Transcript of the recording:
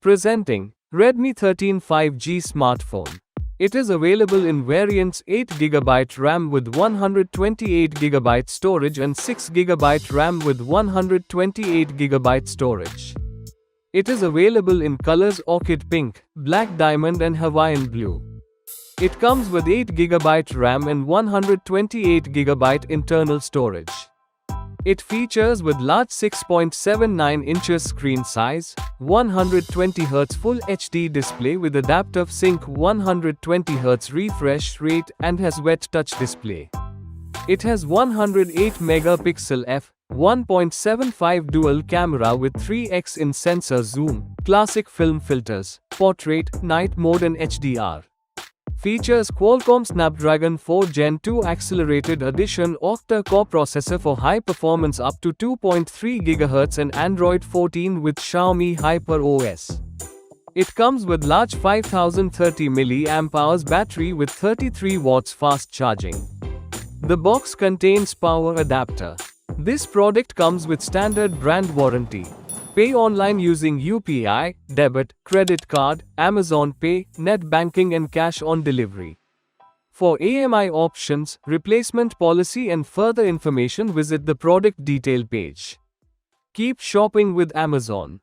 Presenting Redmi 13 5G smartphone. It is available in variants 8GB RAM with 128GB storage and 6GB RAM with 128GB storage. It is available in colors Orchid Pink, Black Diamond and Hawaiian Blue. It comes with 8GB RAM and 128GB internal storage. It features with large 6.79 inches screen size, 120Hz Full HD display with adaptive sync 120Hz refresh rate and has wet touch display. It has 108 megapixel f1.75 dual camera with 3x in sensor zoom, classic film filters, portrait, night mode and HDR. Features Qualcomm Snapdragon 4 Gen 2 Accelerated Addition octa-core processor for high performance up to 2.3 GHz and Android 14 with Xiaomi HyperOS. It comes with large 5030 mAh battery with 33 watts fast charging. The box contains power adapter. This product comes with standard brand warranty. Pay online using UPI, debit, credit card, Amazon Pay, net banking and cash on delivery. For AMI options, replacement policy and further information visit the product detail page. Keep shopping with Amazon.